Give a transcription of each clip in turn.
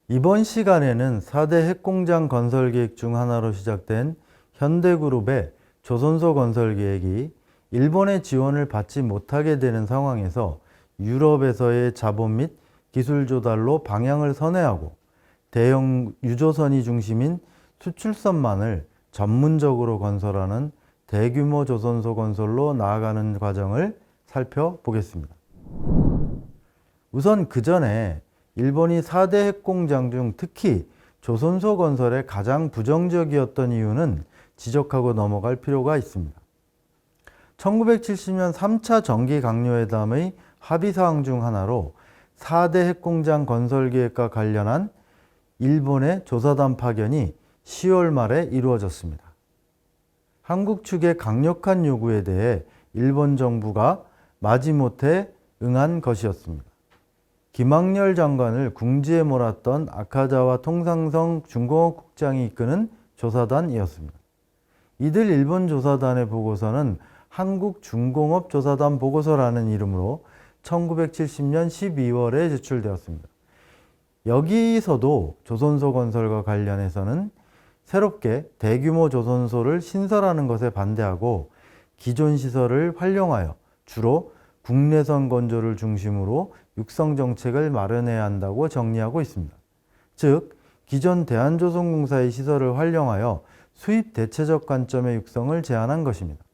이번 시간에는 4대 핵공장 건설 계획 중 하나로 시작된 현대그룹의 조선소 건설 계획이 일본의 지원을 받지 못하게 되는 상황에서 유럽에서의 자본 및 기술 조달로 방향을 선회하고 대형 유조선이 중심인 수출선만을 전문적으로 건설하는 대규모 조선소 건설로 나아가는 과정을 살펴보겠습니다. 우선 그 전에 일본이 4대 핵공장 중 특히 조선소 건설에 가장 부정적이었던 이유는 지적하고 넘어갈 필요가 있습니다. 1970년 3차 정기강요회담의 합의사항 중 하나로 4대 핵공장 건설 계획과 관련한 일본의 조사단 파견이 10월 말에 이루어졌습니다. 한국 측의 강력한 요구에 대해 일본 정부가 마지못해 응한 것이었습니다. 김학렬 장관을 궁지에 몰았던 아카자와 통상성 중공업 국장이 이끄는 조사단이었습니다. 이들 일본 조사단의 보고서는 한국 중공업 조사단 보고서라는 이름으로 1970년 12월에 제출되었습니다. 여기서도 조선소 건설과 관련해서는 새롭게 대규모 조선소를 신설하는 것에 반대하고 기존 시설을 활용하여 주로 국내선 건조를 중심으로 육성 정책을 마련해야 한다고 정리하고 있습니다. 즉, 기존 대한조선공사의 시설을 활용하여 수입 대체적 관점의 육성을 제안한 것입니다.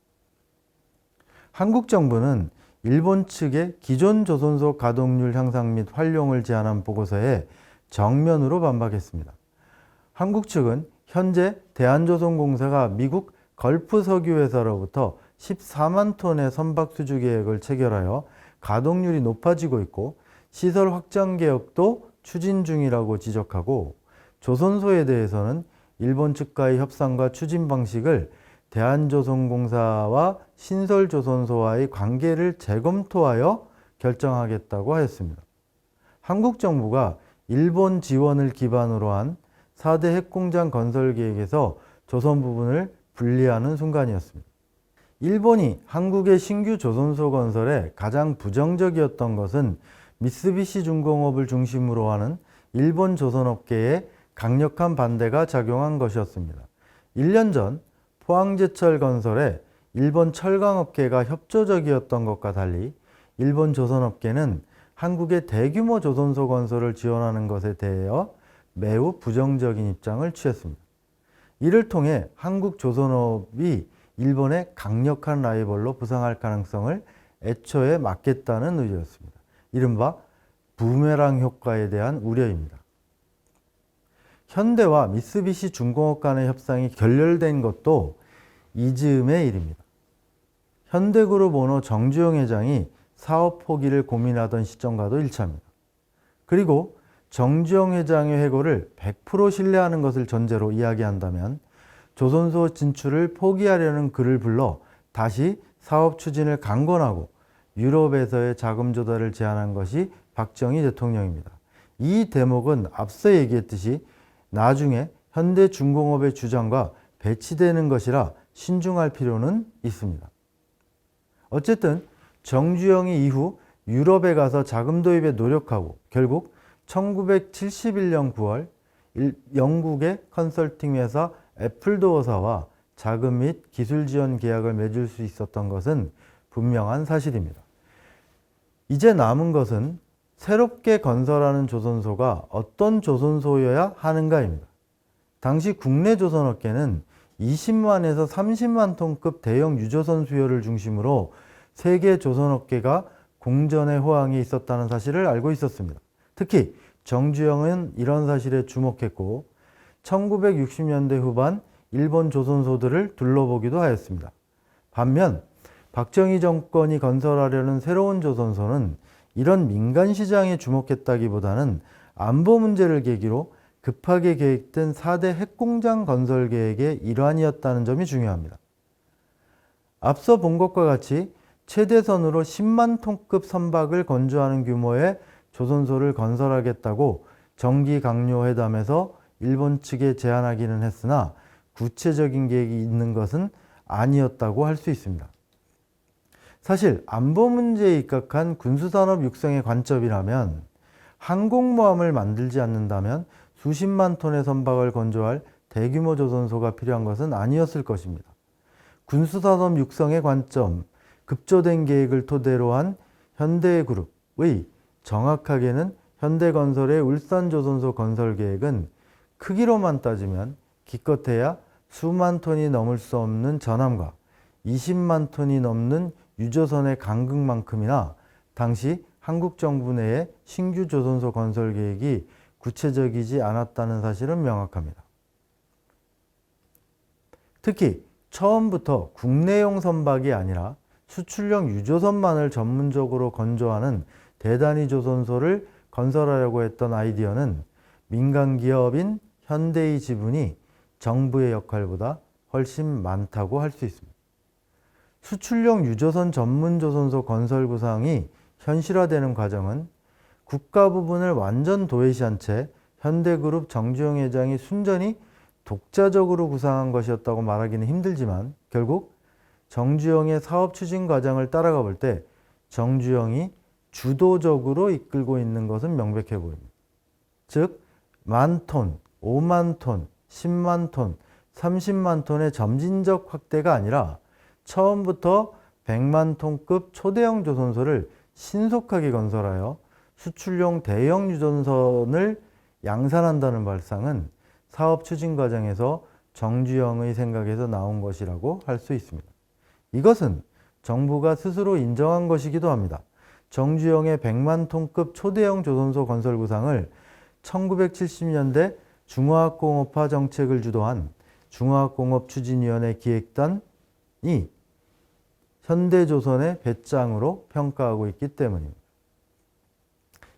한국 정부는 일본 측의 기존 조선소 가동률 향상 및 활용을 제안한 보고서에 정면으로 반박했습니다. 한국 측은 현재 대한조선공사가 미국 걸프 석유회사로부터 14만 톤의 선박 수주 계획을 체결하여 가동률이 높아지고 있고 시설 확장 계획도 추진 중이라고 지적하고, 조선소에 대해서는 일본 측과의 협상과 추진 방식을 대한조선공사와 신설조선소와의 관계를 재검토하여 결정하겠다고 하였습니다. 한국 정부가 일본 지원을 기반으로 한 4대 핵공장 건설 계획에서 조선 부분을 분리하는 순간이었습니다. 일본이 한국의 신규 조선소 건설에 가장 부정적이었던 것은 미쓰비시 중공업을 중심으로 하는 일본 조선업계의 강력한 반대가 작용한 것이었습니다. 1년 전 포항제철 건설에 일본 철강업계가 협조적이었던 것과 달리 일본 조선업계는 한국의 대규모 조선소 건설을 지원하는 것에 대하여 매우 부정적인 입장을 취했습니다. 이를 통해 한국 조선업이 일본의 강력한 라이벌로 부상할 가능성을 애초에 막겠다는 의도였습니다. 이른바 부메랑 효과에 대한 우려입니다. 현대와 미쓰비시 중공업 간의 협상이 결렬된 것도 이 즈음의 일입니다. 현대그룹 오너 정주영 회장이 사업 포기를 고민하던 시점과도 일치합니다. 그리고 정주영 회장의 회고를 100% 신뢰하는 것을 전제로 이야기한다면 조선소 진출을 포기하려는 그를 불러 다시 사업 추진을 강권하고 유럽에서의 자금 조달을 제안한 것이 박정희 대통령입니다. 이 대목은 앞서 얘기했듯이 나중에 현대중공업의 주장과 배치되는 것이라 신중할 필요는 있습니다. 어쨌든 정주영이 이후 유럽에 가서 자금 도입에 노력하고 결국 1971년 9월 영국의 컨설팅 회사 애플도어사와 자금 및 기술 지원 계약을 맺을 수 있었던 것은 분명한 사실입니다. 이제 남은 것은 새롭게 건설하는 조선소가 어떤 조선소여야 하는가입니다. 당시 국내 조선업계는 20만에서 30만 톤급 대형 유조선 수요를 중심으로 세계 조선업계가 공전의 호황이 있었다는 사실을 알고 있었습니다. 특히 정주영은 이런 사실에 주목했고 1960년대 후반 일본 조선소들을 둘러보기도 하였습니다. 반면 박정희 정권이 건설하려는 새로운 조선소는 이런 민간 시장에 주목했다기보다는 안보 문제를 계기로 급하게 계획된 4대 핵공장 건설 계획의 일환이었다는 점이 중요합니다. 앞서 본 것과 같이 최대선으로 10만 톤급 선박을 건조하는 규모의 조선소를 건설하겠다고 정기강요회담에서 일본 측에 제안하기는 했으나 구체적인 계획이 있는 것은 아니었다고 할 수 있습니다. 사실 안보 문제에 입각한 군수산업 육성의 관점이라면 항공모함을 만들지 않는다면 수십만 톤의 선박을 건조할 대규모 조선소가 필요한 것은 아니었을 것입니다. 군수산업 육성의 관점, 급조된 계획을 토대로 한 현대그룹의 정확하게는 현대건설의 울산조선소 건설 계획은 크기로만 따지면 기껏해야 수만 톤이 넘을 수 없는 전함과 20만 톤이 넘는 유조선의 간극만큼이나 당시 한국 정부 내의 신규 조선소 건설 계획이 구체적이지 않았다는 사실은 명확합니다. 특히 처음부터 국내용 선박이 아니라 수출용 유조선만을 전문적으로 건조하는 대단위 조선소를 건설하려고 했던 아이디어는 민간 기업인 현대의 지분이 정부의 역할보다 훨씬 많다고 할 수 있습니다. 수출용 유조선 전문 조선소 건설 구상이 현실화되는 과정은 국가 부분을 완전 도외시한 채 현대그룹 정주영 회장이 순전히 독자적으로 구상한 것이었다고 말하기는 힘들지만 결국 정주영의 사업 추진 과정을 따라가 볼 때 정주영이 주도적으로 이끌고 있는 것은 명백해 보입니다. 즉, 10,000톤, 50,000톤, 100,000톤, 300,000 톤의 점진적 확대가 아니라 처음부터 100만 톤급 초대형 조선소를 신속하게 건설하여 수출용 대형 유조선을 양산한다는 발상은 사업 추진 과정에서 정주영의 생각에서 나온 것이라고 할 수 있습니다. 이것은 정부가 스스로 인정한 것이기도 합니다. 정주영의 100만 톤급 초대형 조선소 건설 구상을 1970년대 중화학공업화 정책을 주도한 중화학공업추진위원회 기획단이 현대조선의 배짱으로 평가하고 있기 때문입니다.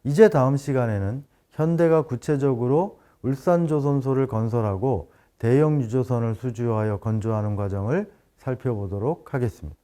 이제 다음 시간에는 현대가 구체적으로 울산조선소를 건설하고 대형 유조선을 수주하여 건조하는 과정을 살펴보도록 하겠습니다.